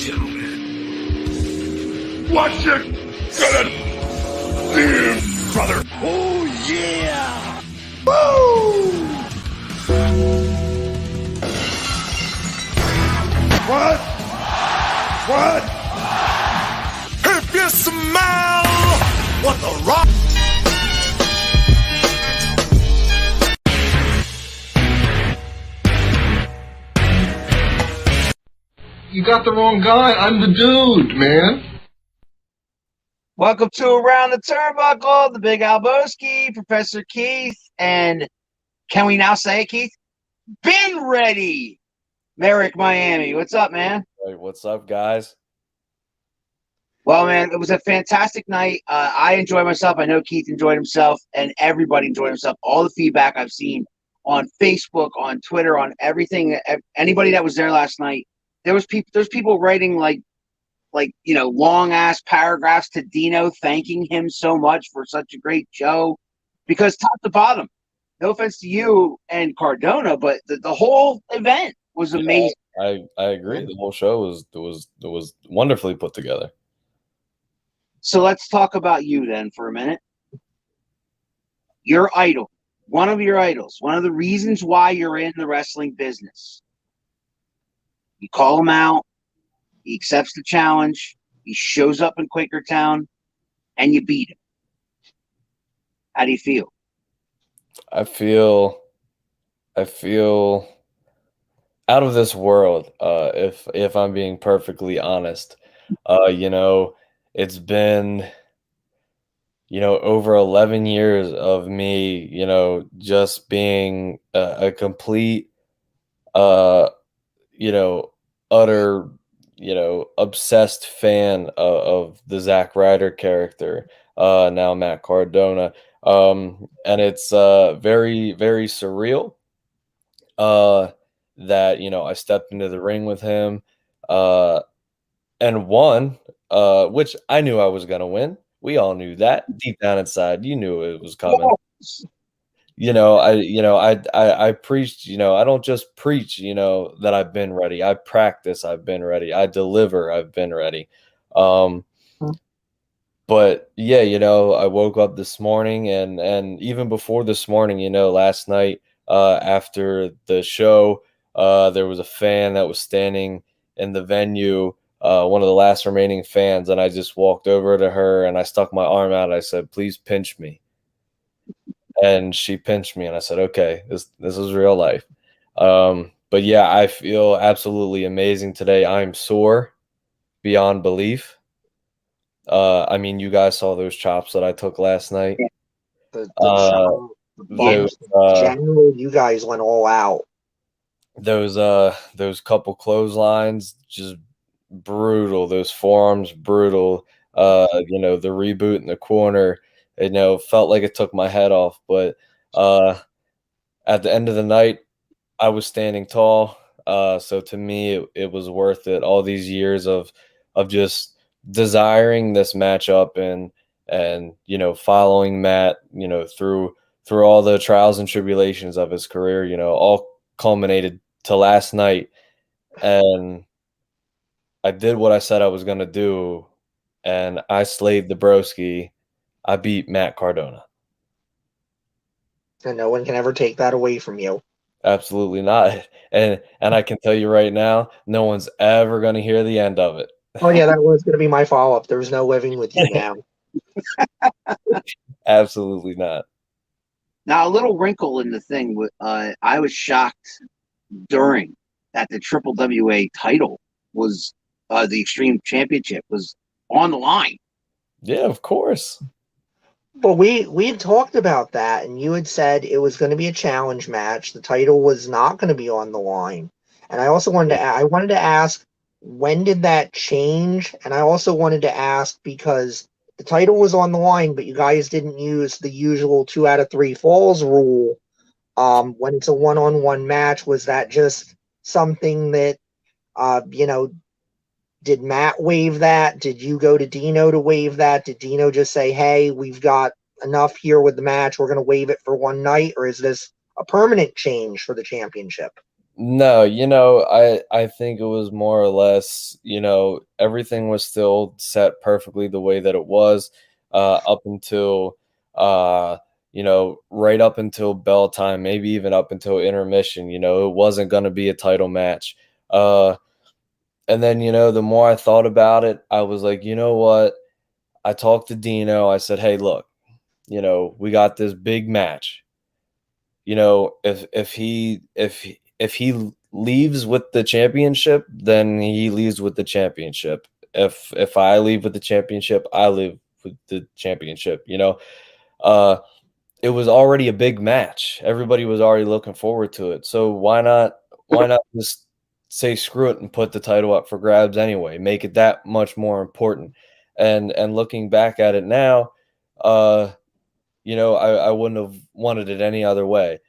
gentlemen, what you gonna do, brother? Oh, yeah! Woo! What? What? If you smell what the rock... You got the wrong guy. I'm the dude, man. Welcome to Around the Turnbuckle, the Big Albowski, Professor Keith, and can we now say it, Keith? Been ready, MERRICK Miami. What's up, man? Hey, what's up, guys? Well, man, it was a fantastic night. I enjoyed myself. I know Keith enjoyed himself, and everybody enjoyed himself. All the feedback I've seen on Facebook, on Twitter, on everything. Anybody that was there last night, there's people writing like long ass paragraphs to Dino thanking him so much for such a great show, because top to bottom, no offense to you and Cardona, but the whole event was amazing. I agree. The whole show was wonderfully put together. So let's talk about you then for a minute. Your idol, one of your idols, one of the reasons why you're in the wrestling business. You call him out, he accepts the challenge, he shows up in Quakertown, and you beat him. How do you feel? I feel out of this world, if I'm being perfectly honest. It's been over 11 years of me, just being a complete utter obsessed fan of the Zack Ryder character, now Matt Cardona. And it's very, very surreal that I stepped into the ring with him and won, which I knew I was gonna win. We all knew that deep down inside. You knew it was coming. I preached, I don't just preach, that I've been ready. I practice, I've been ready. I deliver, I've been ready. But yeah, I woke up this morning and even before this morning, last night, after the show, there was a fan that was standing in the venue, one of the last remaining fans. And I just walked over to her and I stuck my arm out. I said, "Please pinch me." And she pinched me, and I said, "Okay, this is real life." But yeah, I feel absolutely amazing today. I'm sore beyond belief. You guys saw those chops that I took last night. Generally, you guys went all out. Those couple clotheslines, just brutal. Those forearms, brutal. The reboot in the corner. Felt like it took my head off, but at the end of the night, I was standing tall. So to me, it was worth it. All these years of just desiring this matchup and following Matt, through all the trials and tribulations of his career, all culminated to last night, and I did what I said I was gonna do, and I slayed the broski. I beat Matt Cardona. And no one can ever take that away from you. Absolutely not. And I can tell you right now, no one's ever going to hear the end of it. Oh, yeah, that was going to be my follow-up. There's no living with you now. Absolutely not. Now, a little wrinkle in the thing, I was shocked during that the Triple WA title was, the Extreme Championship was on the line. Yeah, of course. But we had talked about that, and you had said it was going to be a challenge match. The title was not going to be on the line. And I also wanted to ask, when did that change? And I also wanted to ask, because the title was on the line, but you guys didn't use the usual 2 out of 3 falls rule. When it's a one-on-one match, was that just something that, did Matt waive that? Did you go to Dino to waive that? Did Dino just say, "Hey, we've got enough here with the match, we're going to waive it for one night"? Or is this a permanent change for the championship? No, I think it was more or less, everything was still set perfectly the way that it was, up until, right up until bell time, maybe even up until intermission. It wasn't going to be a title match. And then, the more I thought about it, I was like, you know what? I talked to Dino. I said, hey, look, we got this big match. If he leaves with the championship, then he leaves with the championship. If I leave with the championship, I leave with the championship. Uh, it was already a big match. Everybody was already looking forward to it. So why not just say screw it and put the title up for grabs anyway? Make it that much more important. And looking back at it now, I wouldn't have wanted it any other way.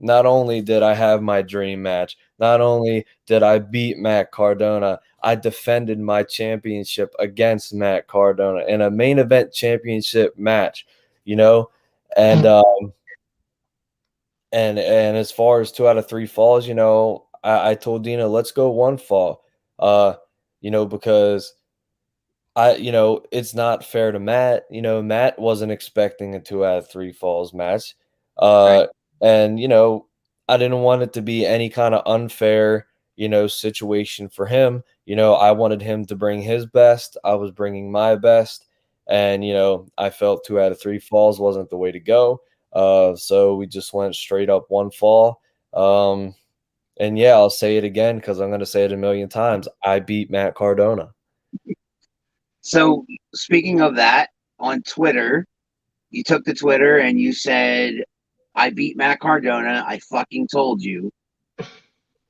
Not only did I have my dream match, not only did I beat Matt Cardona, I defended my championship against Matt Cardona in a main event championship match, you know, and and as far as 2 out of 3 falls, I told Dina, let's go 1 fall, uh, because it's not fair to Matt. Matt wasn't expecting a 2 out of 3 falls match. Right. And, I didn't want it to be any kind of unfair, situation for him. I wanted him to bring his best. I was bringing my best. And, I felt 2 out of 3 falls wasn't the way to go. So we just went straight up 1 fall. And yeah, I'll say it again because I'm going to say it a million times. I beat Matt Cardona. So speaking of that, on Twitter, you took to Twitter and you said, I beat Matt Cardona. I fucking told you.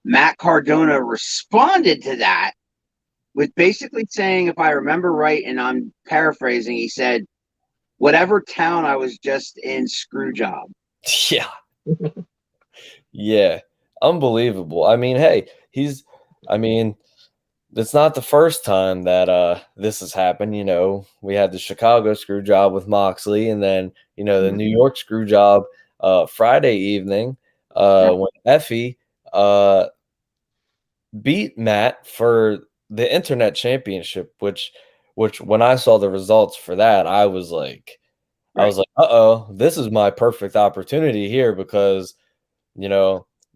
Matt Cardona responded to that with basically saying, if I remember right, and I'm paraphrasing, he said, whatever town I was just in, screw job. Yeah. Yeah. Unbelievable. I mean, hey, it's not the first time that this has happened. We had the Chicago screw job with Moxley, and then, the New York screw job Friday evening when Effie beat Matt for the internet championship, which when I saw the results for that, I was like, uh-oh, this is my perfect opportunity here because,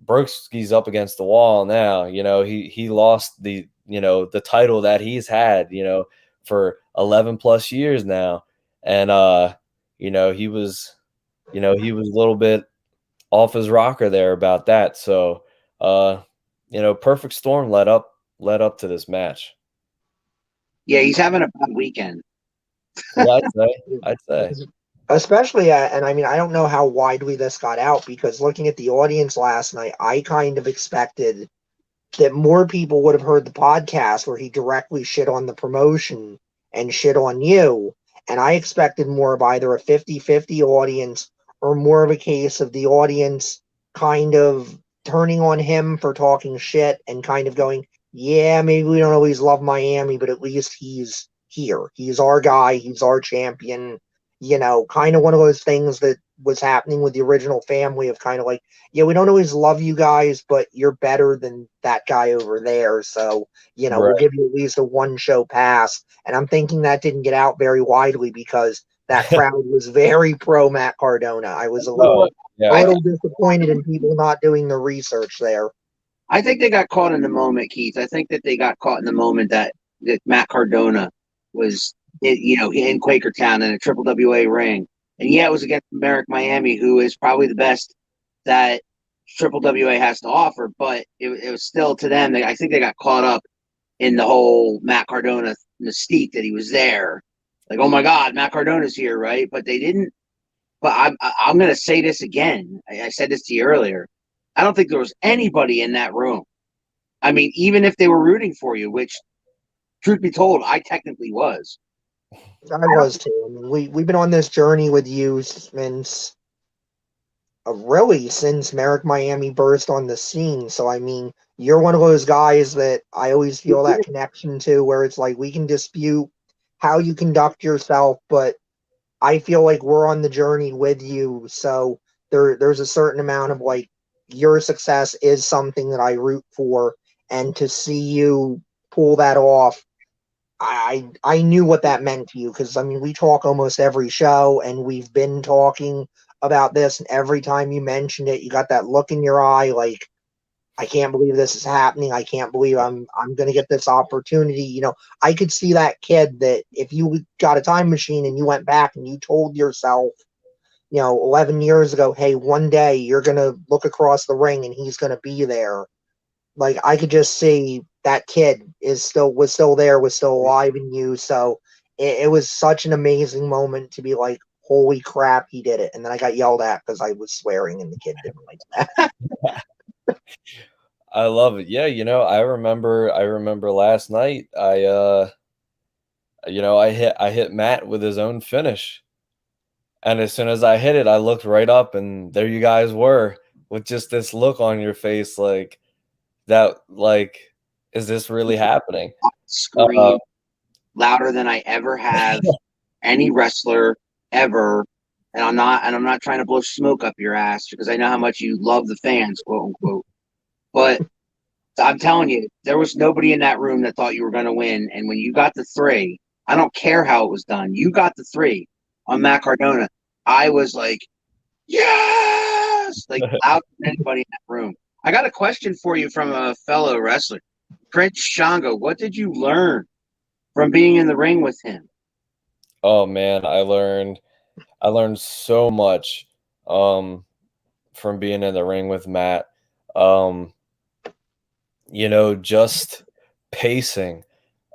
Brooksky's up against the wall now. He lost the title that he's had, for 11 plus years now. And he was a little bit off his rocker there about that. So perfect storm led up to this match. Yeah, he's having a bad weekend. Yeah, I'd say. Especially, and I mean, I don't know how widely this got out because looking at the audience last night, I kind of expected that more people would have heard the podcast where he directly shit on the promotion and shit on you. And I expected more of either a 50-50 audience or more of a case of the audience kind of turning on him for talking shit and kind of going, yeah, maybe we don't always love Miami, but at least he's here. He's our guy. He's our champion. Kind of one of those things that was happening with the original family of kind of like, yeah, we don't always love you guys, but you're better than that guy over there. So, Right. we'll give you at least a 1 show pass. And I'm thinking that didn't get out very widely because that crowd was very pro Matt Cardona. I was a little disappointed in people not doing the research there. I think they got caught in the moment, Keith. I think that they got caught in the moment that Matt Cardona was, in Quakertown in a Triple WA ring. And yeah, it was against MERRICK Miami, who is probably the best that Triple WA has to offer, but it was still to them. I think they got caught up in the whole Matt Cardona mystique that he was there. Like, oh my God, Matt Cardona's here, right? But they didn't. But I'm going to say this again. I said this to you earlier. I don't think there was anybody in that room. I mean, even if they were rooting for you, which, truth be told, I technically was. I was too. I mean, we've been on this journey with you since since MERRICK Miami burst on the scene. So I mean, you're one of those guys that I always feel that connection to, where it's like we can dispute how you conduct yourself, but I feel like we're on the journey with you. So there's a certain amount of like your success is something that I root for, and to see you pull that off, I knew what that meant to you, because I mean we talk almost every show, and we've been talking about this, and every time you mentioned it, you got that look in your eye like, I can't believe this is happening. I can't believe I'm going to get this opportunity. You know, I could see that kid that if you got a time machine and you went back and you told yourself, you know, 11 years ago, hey, one day you're going to look across the ring and he's going to be there. Like, I could just see that kid was still there, was still alive in you. So it was such an amazing moment to be like, holy crap, he did it. And then I got yelled at because I was swearing and the kid didn't like that. I love it. Yeah, you know, I remember last night you know, I hit Matt with his own finish. And as soon as I hit it, I looked right up and there you guys were with just this look on your face like that, like, is this really happening? Scream louder than I ever have any wrestler ever. And I'm not trying to blow smoke up your ass because I know how much you love the fans, quote unquote. But I'm telling you, there was nobody in that room that thought you were going to win. And when you got the 3, I don't care how it was done. You got the 3 on Matt Cardona. I was like, yes, like louder than anybody in that room. I got a question for you from a fellow wrestler, Prince Shango. What did you learn from being in the ring with him? Oh man, I learned so much from being in the ring with Matt. You know, just pacing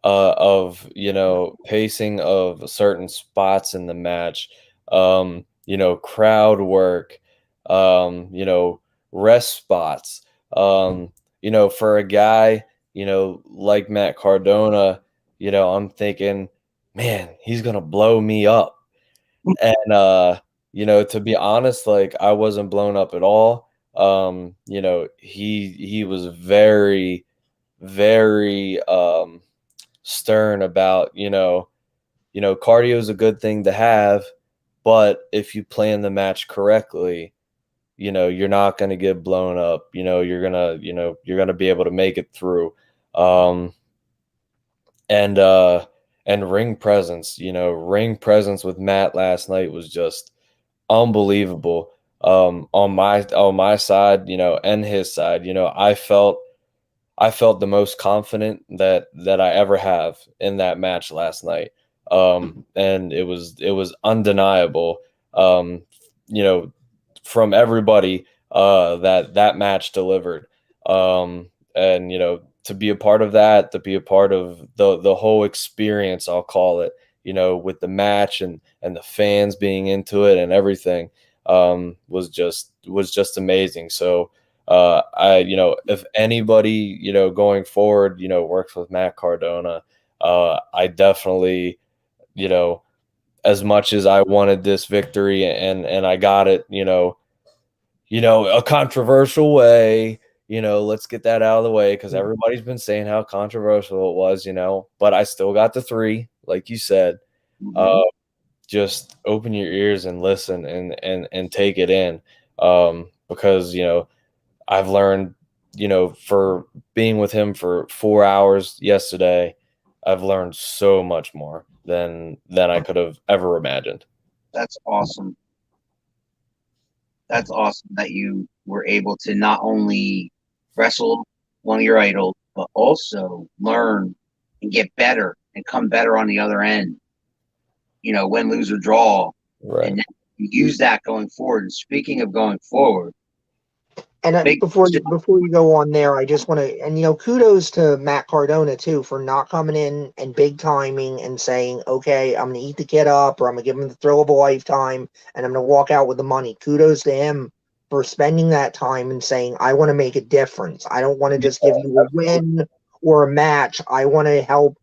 pacing of certain spots in the match, you know, crowd work, you know, rest spots, you know, for a guy, you know, like Matt Cardona, you know, I'm thinking, man, he's gonna blow me up. And you know, to be honest, like I wasn't blown up at all. You know, he was very, very stern about, cardio is a good thing to have, but if you plan the match correctly, you know, you're not going to get blown up. You know, you're going to be able to make it through. Um, and ring presence, ring presence with Matt last night was just unbelievable. On my side, and his side, I felt the most confident that I ever have in that match last night. And it was undeniable. You know, from everybody that match delivered. And to be a part of that, to be a part of the whole experience, I'll call it, with the match and the fans being into it and everything, was just amazing. So if anybody, going forward, works with Matt Cardona, I definitely, as much as I wanted this victory and I got it, a controversial way, let's get that out of the way because everybody's been saying how controversial it was, but I still got the 3, like you said. Just open your ears and listen and take it in, because I've learned, for being with him for 4 hours yesterday, I've learned so much more than I could have ever imagined. That's awesome. That's awesome that you were able to not only wrestle one of your idols, but also learn and get better and come better on the other end. Win, lose, or draw. Right. And then you use that going forward. And speaking of going forward, and before you go on there, I just want to, and kudos to Matt Cardona too for not coming in and big timing and saying, okay, I'm gonna eat the kid up, or I'm gonna give him the thrill of a lifetime, and I'm gonna walk out with the money. Kudos to him for spending that time and saying, I want to make a difference. I don't want to just give you a win or a match. I want to help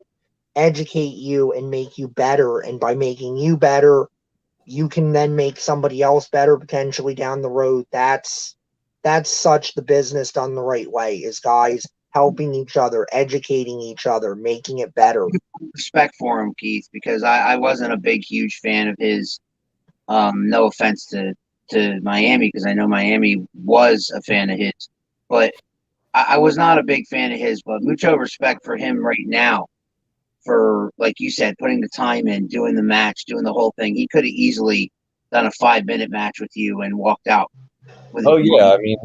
educate you and make you better, and by making you better, you can then make somebody else better potentially down the road. That's such the business done the right way, is guys helping each other, educating each other, making it better. Respect for him, Keith, because I wasn't a big, huge fan of his. No offense to to Miami because I know Miami was a fan of his, but I was not a big fan of his. But mucho respect for him right now for, like you said, putting the time in, doing the match, doing the whole thing. He could have easily done a 5-minute match with you and walked out with Oh his yeah, money. I mean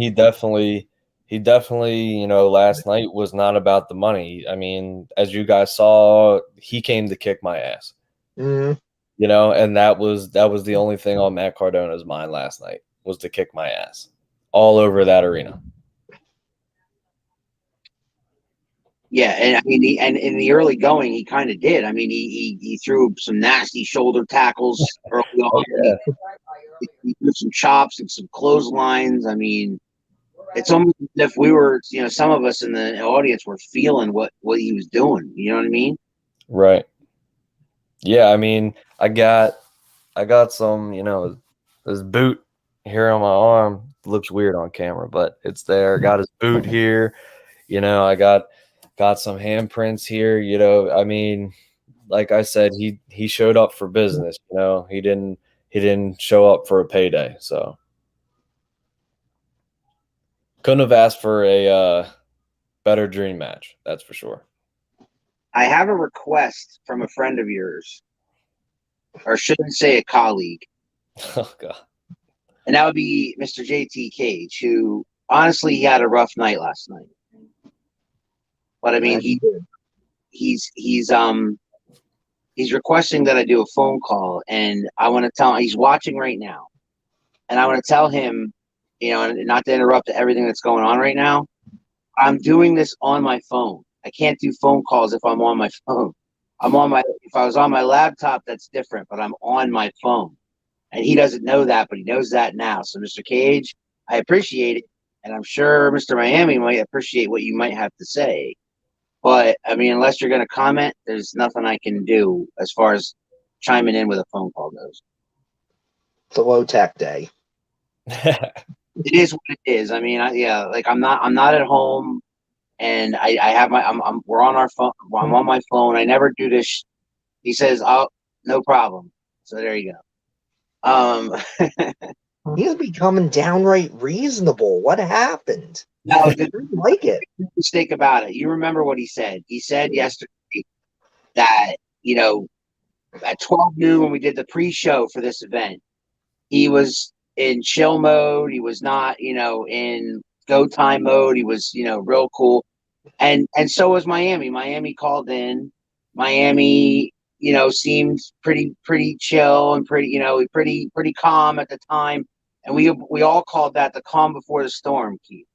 he definitely, you know, last night was not about the money. I mean, as you guys saw, he came to kick my ass. Mm. You know, and that was the only thing on Matt Cardona's mind last night was to kick my ass all over that arena. Yeah, and I mean, and in the early going, he kind of did. I mean, he threw some nasty shoulder tackles early Oh on. yeah. He threw some chops and some clotheslines. I mean, it's almost as if we were, you know, some of us in the audience were feeling what he was doing. You know what I mean? Right. Yeah, I mean, I got some, you know, this boot here on my arm. Looks weird on camera, but it's there. Got his boot here. You know, I got some handprints here. You know, I mean, like I said, he showed up for business. You know, he didn't show up for a payday. So couldn't have asked for a better dream match. That's for sure. I have a request from a friend of yours, or shouldn't say a colleague, Oh god. and that would be Mr. JT Cage, who honestly he had a rough night last night. But I mean, he's requesting that I do a phone call, and I want to tell him he's watching right now, and I want to tell him, you know, and not to interrupt everything that's going on right now. I'm doing this on my phone. I can't do phone calls if I'm on my phone. If I was on my laptop, that's different, but I'm on my phone. And he doesn't know that, but he knows that now. So, Mr. Cage, I appreciate it. And I'm sure Mr. Miami might appreciate what you might have to say. But, I mean, unless you're going to comment, there's nothing I can do as far as chiming in with a phone call goes. It's a low tech day. It is what it is. I mean, I'm not at home. And I have we're on our phone. I'm on my phone. I never do this. He says, "Oh, no problem." So there you go. He's becoming downright reasonable. What happened? Now, I didn't like it. mistake about it. You remember what he said? He said yesterday that, you know, at 12 noon when we did the pre-show for this event, he was in chill mode. He was not, you know, in go time mode. He was, you know, real cool. And so was Miami. Miami called in. Miami, you know, seemed pretty chill and pretty, you know, pretty calm at the time. And we all called that the calm before the storm, Keith.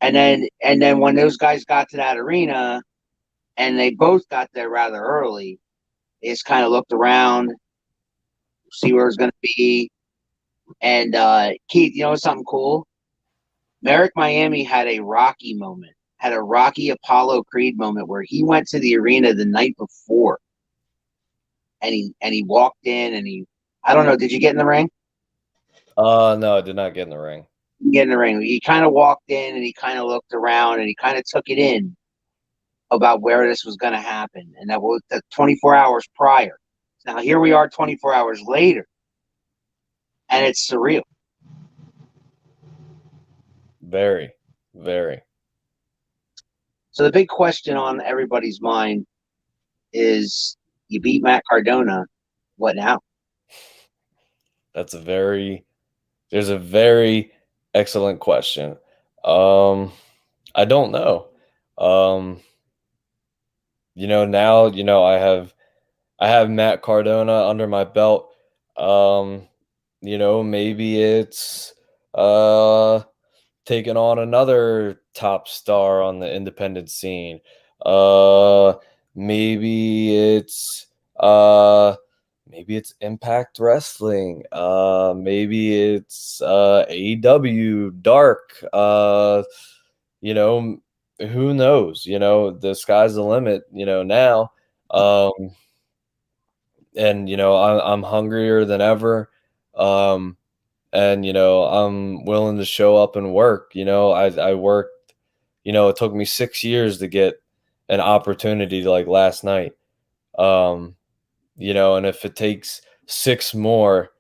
And then when those guys got to that arena, and they both got there rather early, they just kind of looked around, see where it's going to be. And Keith, you know something cool? MERRICK Miami had a Rocky moment. Had a Rocky Apollo Creed moment where he went to the arena the night before, and he walked in and I don't know, did you get in the ring? No, I did not get in the ring. Get in the ring. He kind of walked in and he kind of looked around and he kind of took it in about where this was going to happen, and that was the 24 hours prior. Now here we are, 24 hours later, and it's surreal. Very, very. So the big question on everybody's mind is, you beat Matt Cardona, what now? There's a very excellent question. I don't know. You know, now, you know, I have Matt Cardona under my belt. You know, maybe it's taking on another top star on the independent scene. Maybe it's Impact Wrestling. Maybe it's AEW Dark. You know, who knows? You know, the sky's the limit, you know, now. And you know, I'm hungrier than ever. And you know, I'm willing to show up and work. You know, I worked, you know, it took me 6 years to get an opportunity like last night. You know, and if it takes 6 more,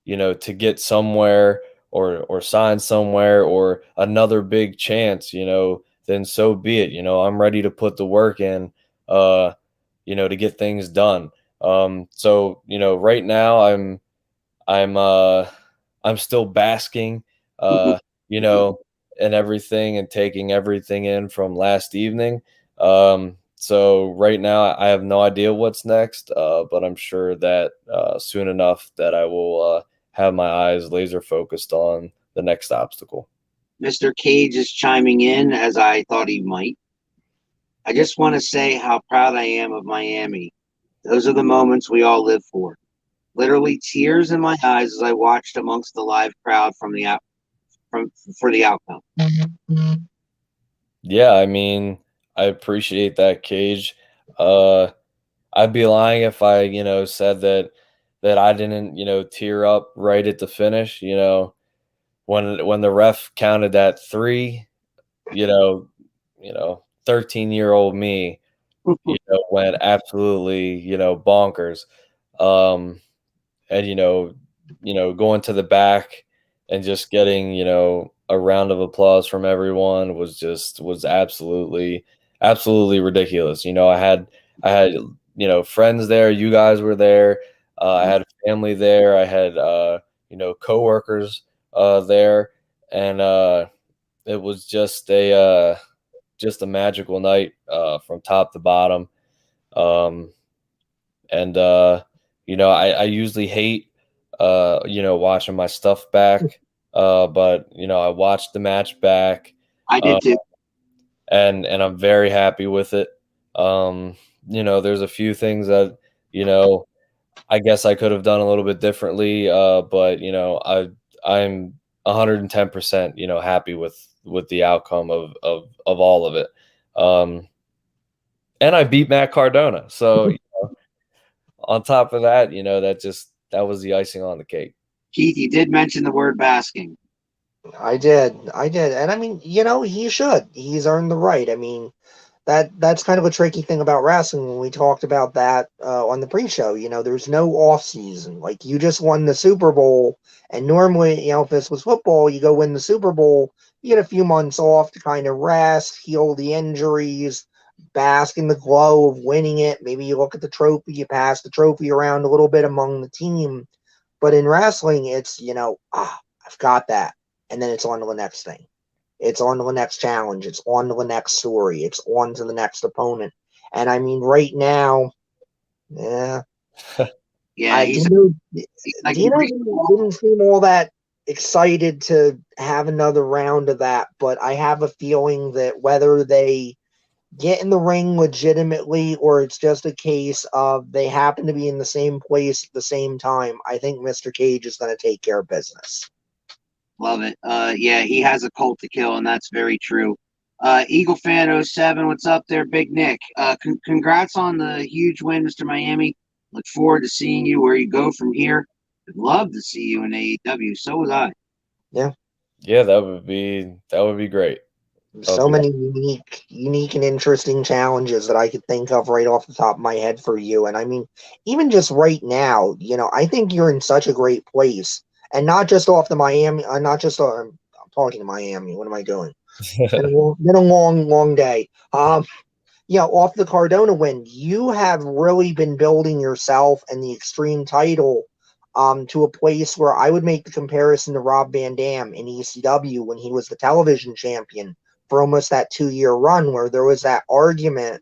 you know, to get somewhere or sign somewhere or another big chance, you know, then so be it. You know, I'm ready to put the work in, you know, to get things done. So, you know, right now I'm I'm still basking, you know, and everything and taking everything in from last evening. So right now I have no idea what's next, but I'm sure that soon enough that I will have my eyes laser focused on the next obstacle. Mr. Cage is chiming in as I thought he might. I just want to say how proud I am of Miami. Those are the moments we all live for. Literally tears in my eyes as I watched amongst the live crowd from the out from for the outcome. Yeah, I mean, I appreciate that, Cage. Uh, I'd be lying if I, you know, said that I didn't, you know, tear up right at the finish. You know, when the ref counted that three, you know, 13-year-old me, you know, went absolutely, you know, bonkers. Um, and going to the back and just getting, you know, a round of applause from everyone was absolutely ridiculous. You know, I had you know, friends there, you guys were there, I had family there, I had you know, coworkers there, and it was just a magical night from top to bottom. Um, and you know, I usually hate you know, watching my stuff back, but you know, I watched the match back, I uh, did too. and I'm very happy with it. Um, you know, there's a few things that, you know, I guess I could have done a little bit differently, but you know, I'm 110%, you know, happy with the outcome of all of it. Um, and I beat Matt Cardona, so on top of that, you know, that was the icing on the cake. Keith, you did mention the word basking. I did, and I mean, you know, he should. He's earned the right. I mean, that's kind of a tricky thing about wrestling. When we talked about that on the pre-show, you know, there's no off season. Like, you just won the Super Bowl, and normally, you know, if this was football, you go win the Super Bowl, you get a few months off to kind of rest, heal the injuries, bask in the glow of winning it. Maybe you look at the trophy, you pass the trophy around a little bit among the team. But in wrestling, it's, you know, I've got that, and then it's on to the next thing. It's on to the next challenge. It's on to the next story. It's on to the next opponent. And I mean, right now, yeah, Yeah, Dino like didn't seem all that excited to have another round of that. But I have a feeling that whether they get in the ring legitimately or it's just a case of they happen to be in the same place at the same time, I think Mr. Cage is going to take care of business. love it. Yeah, he has a cult to kill, and that's very true. Eagle Fan 07, what's up there, Big Nick? Congrats on the huge win, Mr. Miami. Look forward to seeing you where you go from here. I'd love to see you in AEW. So would I. Yeah. Yeah, that would be great. So many unique and interesting challenges that I could think of right off the top of my head for you. And I mean, even just right now, you know, I think you're in such a great place. And not just off the Miami, not just I'm talking to Miami. What am I doing? Been a long day. You know, off the Cardona win, you have really been building yourself and the Extreme title to a place where I would make the comparison to Rob Van Dam in ECW when he was the television champion for almost that 2-year run, where there was that argument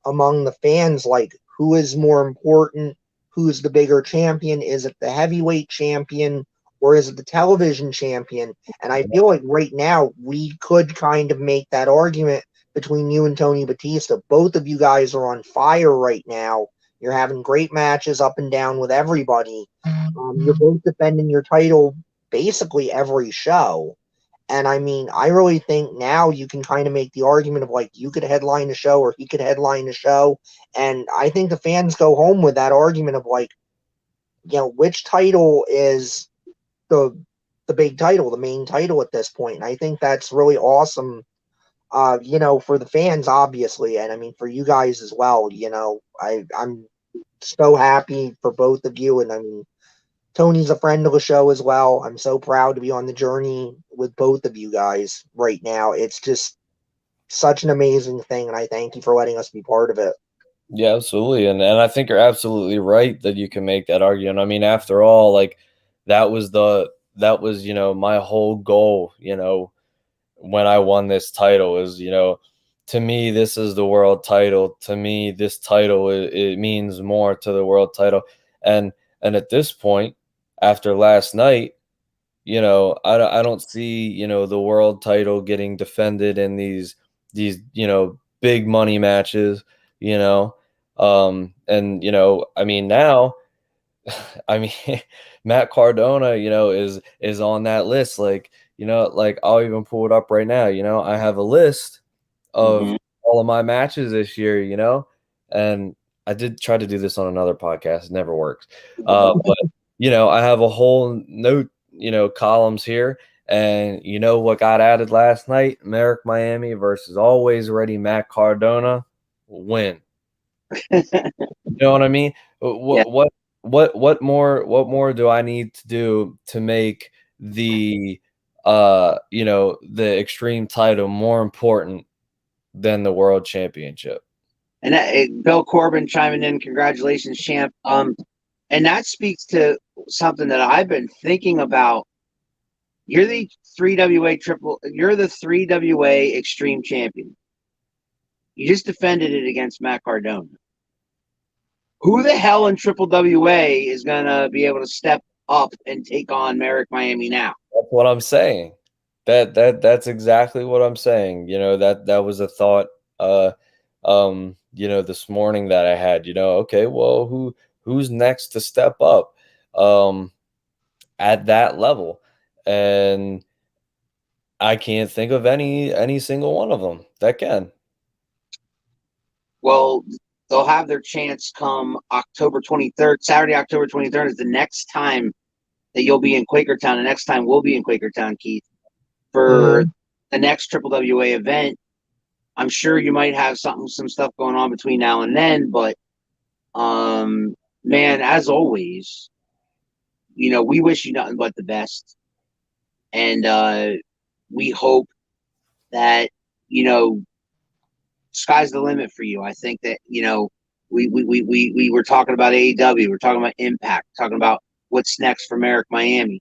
among the fans, like, who is more important? Who's the bigger champion? Is it the heavyweight champion or is it the television champion? And I feel like right now we could kind of make that argument between you and Tony Batista. Both of you guys are on fire right now. You're having great matches up and down with everybody. You're both defending your title basically every show. And I mean, I really think now you can kind of make the argument of, like, you could headline a show or he could headline a show. And I think the fans go home with that argument of, like, you know, which title is the big title, the main title at this point. And I think that's really awesome, you know, for the fans, obviously. And I mean, for you guys as well, you know, I'm so happy for both of you. And I mean, Tony's a friend of the show as well. I'm so proud to be on the journey with both of you guys right now. It's just such an amazing thing, and I thank you for letting us be part of it. Yeah, absolutely. And I think you're absolutely right that you can make that argument. I mean, after all, like that was, you know, my whole goal, you know, when I won this title is, you know, to me, this is the world title. To me, this title, it means more to the world title. And at this point, after last night, you know, I don't see, you know, the world title getting defended in these, you know, big money matches, you know. And, you know, I mean, now, I mean, Matt Cardona, you know, is on that list. Like, you know, like I'll even pull it up right now. You know, I have a list of all of my matches this year, you know, and I did try to do this on another podcast. It never works. But, you know, I have a whole note, you know, columns here. And you know what got added last night? MERRICK Miami versus Alwayz Ready Matt Cardona. Win. You know what I mean? Yeah. What more do I need to do to make the you know, the Extreme title more important than the World Championship? And Bill Corbin chiming in, congratulations, champ. And that speaks to something that I've been thinking about. You're the 3WA Extreme Champion. You just defended it against Matt Cardona. Who the hell in Triple WA is gonna be able to step up and take on MERRICK Miami now? That's what I'm saying. That's exactly what I'm saying. You know, that was a thought you know, this morning that I had, you know, okay, well, who's next to step up at that level? And I can't think of any single one of them that can. Well, they'll have their chance come October 23rd. Saturday, October 23rd is the next time that you'll be in Quakertown. The next time we'll be in Quakertown, Keith, for the next Triple WA event. I'm sure you might have some stuff going on between now and then, but man, as always, you know, we wish you nothing but the best. And we hope that, you know, sky's the limit for you. I think that, you know, we were talking about AEW, we're talking about Impact, talking about what's next for MERRICK Miami.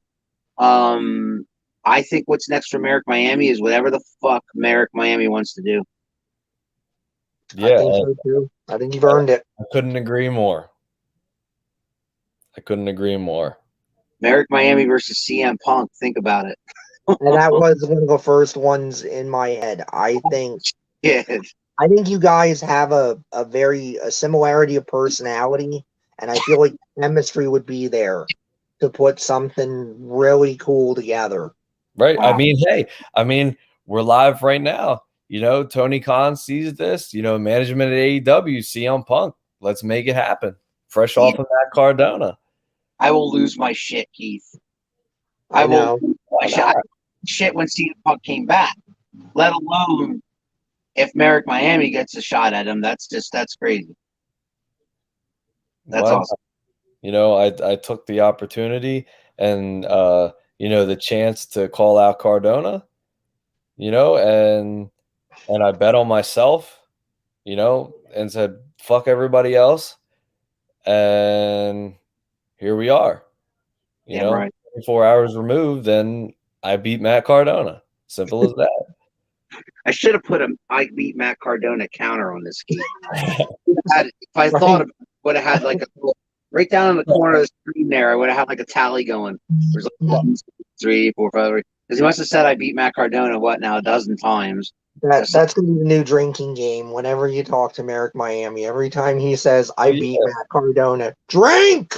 I think what's next for MERRICK Miami is whatever the fuck MERRICK Miami wants to do. Yeah, I think so too. I think you've earned it. I couldn't agree more. I couldn't agree more. MERRICK Miami versus CM Punk. Think about it. And that was one of the first ones in my head. I think Yeah. I think you guys have a similarity of personality, and I feel like chemistry would be there to put something really cool together. Right. Wow. I mean, hey, I mean, we're live right now. You know, Tony Khan sees this, you know, management at AEW, CM Punk. Let's make it happen. Fresh off of that Cardona. I will lose my shit, Keith. I know. will lose my shit when CM Punk came back, let alone if MERRICK Miami gets a shot at him. That's crazy. That's awesome. You know, I took the opportunity and you know, the chance to call out Cardona, you know, and I bet on myself, you know, and said, fuck everybody else. And here we are, you know, right. 24 hours removed, and I beat Matt Cardona. Simple as that. I should have put I beat Matt Cardona counter on this game. If I thought of it, would have had like a right down in the corner of the screen there, I would have had like a tally going. There's like 1, 2, 3, 4, 5. Because he must have said I beat Matt Cardona, what now, a dozen times. That's going to be the new drinking game. Whenever you talk to MERRICK Miami, every time he says, I beat Matt Cardona, drink!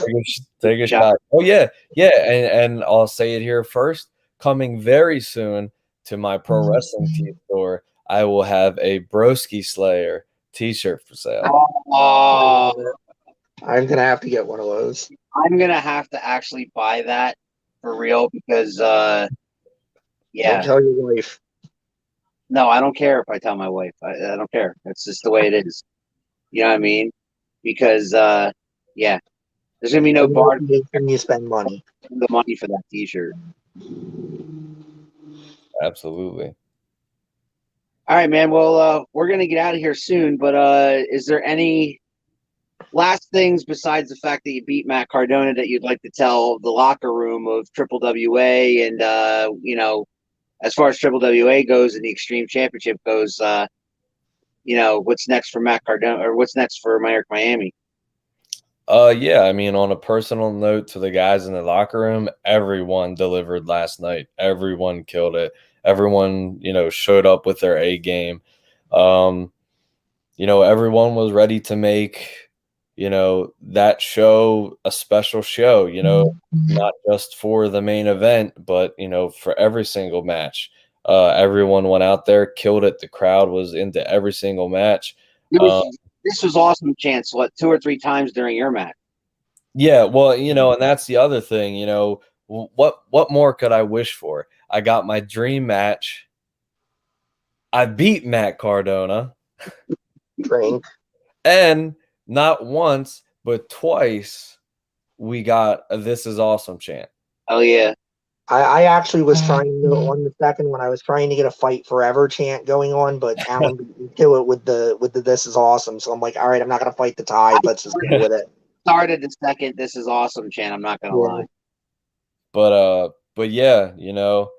Take a shot. Oh, yeah. Yeah. And I'll say it here first. Coming very soon to my pro wrestling team store, I will have a Broski Slayer t-shirt for sale. Oh, I'm going to have to get one of those. I'm going to have to actually buy that for real because, yeah. Don't tell your wife. No, I don't care if I tell my wife. I don't care. That's just the way it is. You know what I mean? Because, yeah. There's gonna be no bar when you spend money. the money for that T-shirt. Absolutely. All right, man. Well, we're gonna get out of here soon, but is there any last things besides the fact that you beat Matt Cardona that you'd like to tell the locker room of Triple WA and you know, as far as Triple WA goes and the Extreme Championship goes, you know, what's next for Matt Cardona or what's next for MERRICK Miami? Yeah, I mean, on a personal note to the guys in the locker room, everyone delivered last night. Everyone killed it. Everyone, you know, showed up with their A game. You know, everyone was ready to make, you know, that show a special show, you know, not just for the main event, but, you know, for every single match. Everyone went out there, killed it. The crowd was into every single match. This was awesome, Chance. What, 2 or 3 times during your match? Yeah, well, you know, and that's the other thing, you know, what more could I wish for? I got my dream match. I beat Matt Cardona. Drink. And not once, but twice we got a "This is awesome" chant. Oh yeah. I actually was trying to on the second one. I was trying to get a fight forever chant going on, but Alan beat me to it with the "This is awesome." So I'm like, all right, I'm not gonna fight the tide. Let's just go with it. Started the second "This is awesome" chant. I'm not gonna lie. But yeah, you know,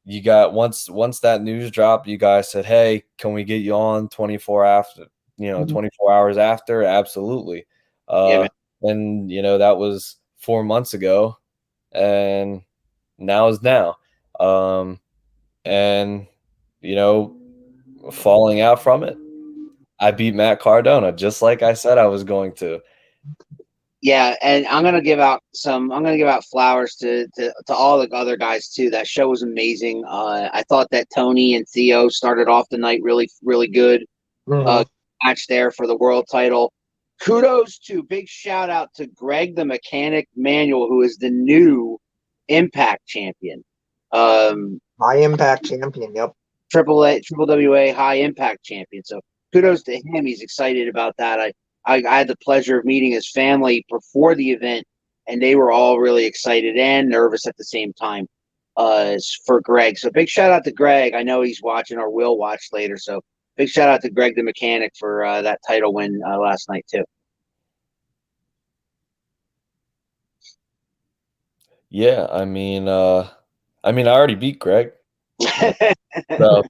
you got once that news dropped, you guys said, "Hey, can we get you on 24 after? You know, 24 hours after?" Absolutely. Yeah, And you know, that was 4 months ago, and now is now. And you know, falling out from it, I beat Matt Cardona just like I said I was going to. Yeah, and I'm gonna give out flowers to all the other guys too. That show was amazing. I thought that Tony and Theo started off the night really, really good. Match there for the world title. Kudos to big shout out to Greg the Mechanic Manuel, who is the new Impact champion. High Impact champion. Yep. Triple WA High Impact champion. So kudos to him. He's excited about that. I had the pleasure of meeting his family before the event, and they were all really excited and nervous at the same time for Greg. So big shout out to Greg. I know he's watching or will watch later. So big shout out to Greg the Mechanic for that title win last night too. Yeah, I mean, I already beat Greg. So,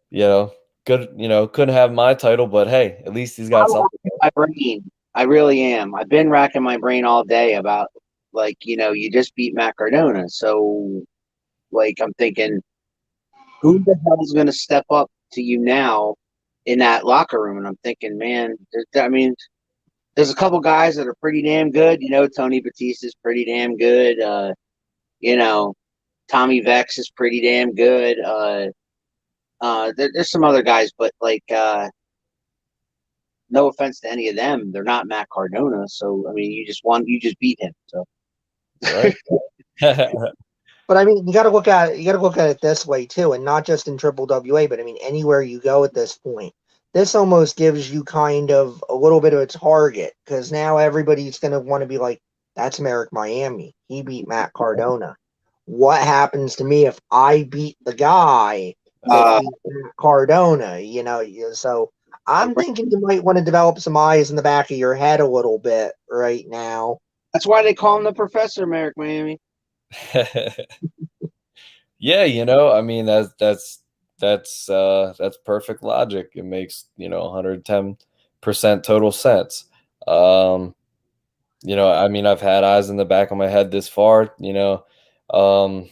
you know, good, you know, couldn't have my title, but hey, at least he's got something. My brain. I really am. I've been racking my brain all day about, like, you know, you just beat Matt Cardona. So, like, I'm thinking, who the hell is going to step up to you now in that locker room? And I'm thinking, man, there's a couple guys that are pretty damn good. You know, Tony Batista's pretty damn good. You know, Tommy Vex is pretty damn good. There's some other guys, but like, no offense to any of them, they're not Matt Cardona. So I mean, you just beat him. So, Right. But I mean, you got to look at it this way too, and not just in Triple WA, but I mean anywhere you go at this point. This almost gives you kind of a little bit of a target because now everybody's going to want to be like, "That's MERRICK Miami. He beat Matt Cardona. What happens to me if I beat the guy that beat Matt Cardona?" You know, so I'm thinking you might want to develop some eyes in the back of your head a little bit right now. that's why they call him the Professor, MERRICK Miami. Yeah, you know, I mean, that's perfect logic. It makes, you know, 110% total sense. You know, I mean, I've had eyes in the back of my head this far, you know, and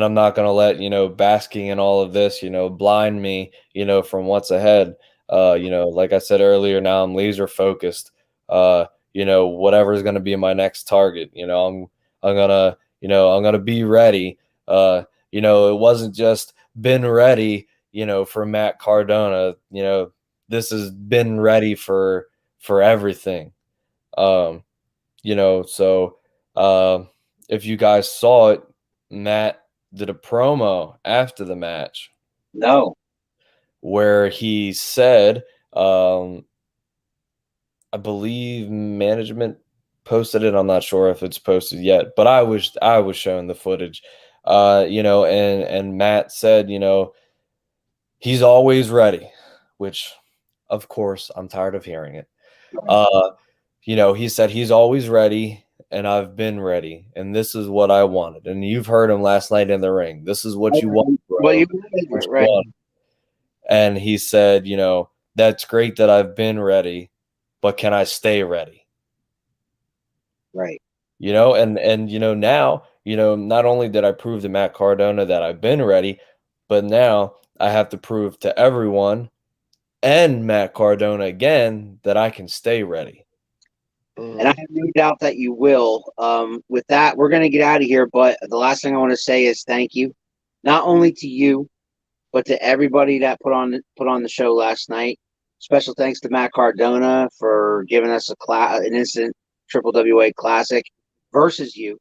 I'm not going to let, you know, basking in all of this, you know, blind me, you know, from what's ahead. You know, like I said earlier, now I'm laser focused. You know, whatever's going to be my next target, you know, I'm gonna, you know, I'm gonna be ready. You know, it wasn't just been ready, you know, for Matt Cardona. You know, this has been ready for everything. You know, so if you guys saw it, Matt did a promo after the match. No. Where he said, I believe management posted it. I'm not sure if it's posted yet, but I was showing the footage, you know, and Matt said, you know, he's always ready, which of course I'm tired of hearing it. You know, he said he's always ready, and I've been ready, and this is what I wanted. And you've heard him last night in the ring. This is what you want, bro. Well, you right. And he said, you know, that's great that I've been ready, but can I stay ready? Right. You know, and you know, now, you know, not only did I prove to Matt Cardona that I've been ready, but now I have to prove to everyone and Matt Cardona again that I can stay ready. And I have no doubt that you will. With that, we're going to get out of here. But the last thing I want to say is thank you, not only to you, but to everybody that put on the show last night. Special thanks to Matt Cardona for giving us an instant Triple WA Classic versus you.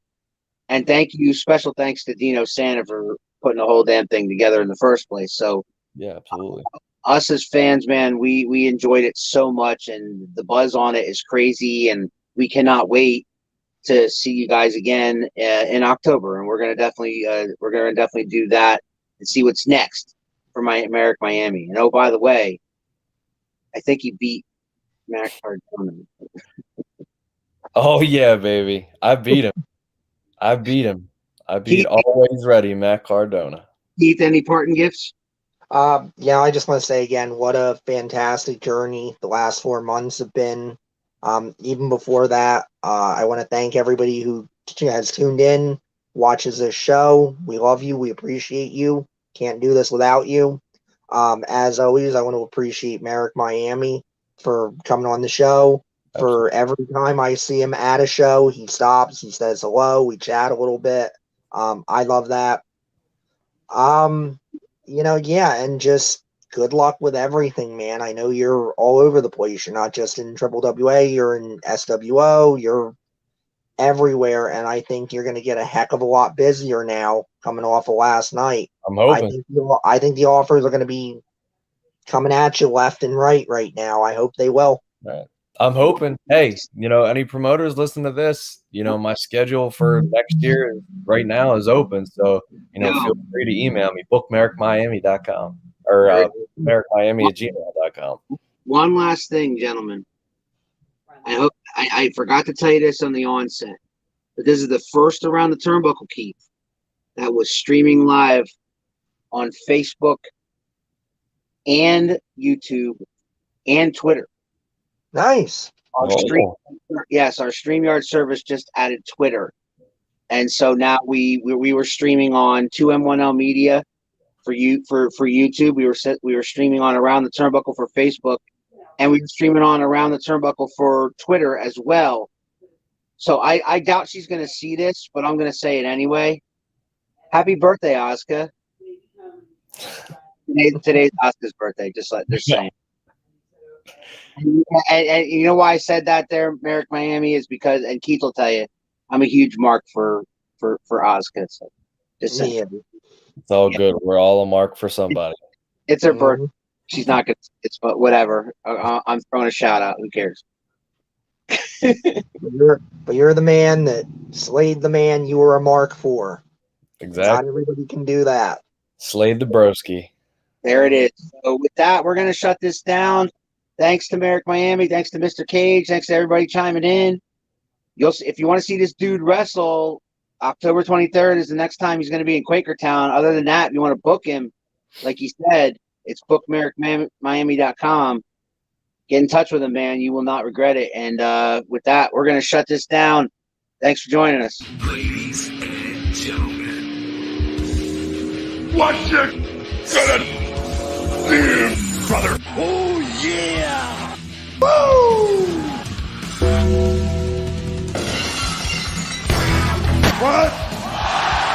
And thank you, special thanks to Dino Santa for putting the whole damn thing together in the first place. So yeah, absolutely. Us as fans, man, we enjoyed it so much, and the buzz on it is crazy, and we cannot wait to see you guys again in October. And we're gonna definitely do that and see what's next for MERRICK Miami. And oh, by the way, I think he beat Matt Cardona. Oh yeah, baby, I beat him. I beat Alwayz Ready Matt Cardona. Keith, any parting gifts? Yeah, I just want to say again, what a fantastic journey the last 4 months have been. Even before that, I want to thank everybody who has tuned in, watches this show. We love you. We appreciate you. Can't do this without you. As always, I want to appreciate MERRICK Miami for coming on the show. For every time I see him at a show, he stops, he says hello, we chat a little bit. I love that. You know, yeah, and just good luck with everything, man. I know you're all over the place. You're not just in Triple WA, you're in SWO, you're everywhere, and I think you're going to get a heck of a lot busier now coming off of last night. I'm hoping. I think the offers are going to be coming at you left and right now. I hope they will. Right. I'm hoping. Hey, you know, any promoters listen to this, you know, my schedule for next year right now is open. So, you know, feel free to email me, bookmerrickmiami.com or merrickmiami@gmail.com. One last thing, gentlemen. I forgot to tell you this on the onset, but this is the first Around the Turnbuckle, Keith, that was streaming live on Facebook and YouTube and Twitter. Nice. Our StreamYard service just added Twitter, and so now we were streaming on 2M1L Media for YouTube. We were streaming on Around the Turnbuckle for Facebook, and we were streaming on Around the Turnbuckle for Twitter as well. So I doubt she's going to see this, but I'm going to say it anyway. Happy birthday, Asuka! Today's Asuka's birthday. Just saying. And you know why I said that there, MERRICK Miami, is because, and Keith will tell you, I'm a huge mark for Asuka. So just saying. Yeah. It's all good. We're all a mark for somebody. It's her birthday. She's not gonna. It's but whatever. I'm throwing a shout out. Who cares? But you're the man that slayed the man you were a mark for. Exactly. Not everybody can do that. Slayed the broski. There it is. So with that, we're gonna shut this down. Thanks to MERRICK Miami. Thanks to Mr. Cage. Thanks to everybody chiming in. If you want to see this dude wrestle, October 23rd is the next time he's going to be in Quakertown. Other than that, if you want to book him, like he said, it's bookmerrickmiami.com. Get in touch with him, man. You will not regret it. And with that, we're going to shut this down. Thanks for joining us. Ladies and gentlemen, what you gonna do, brother? Oh, yeah!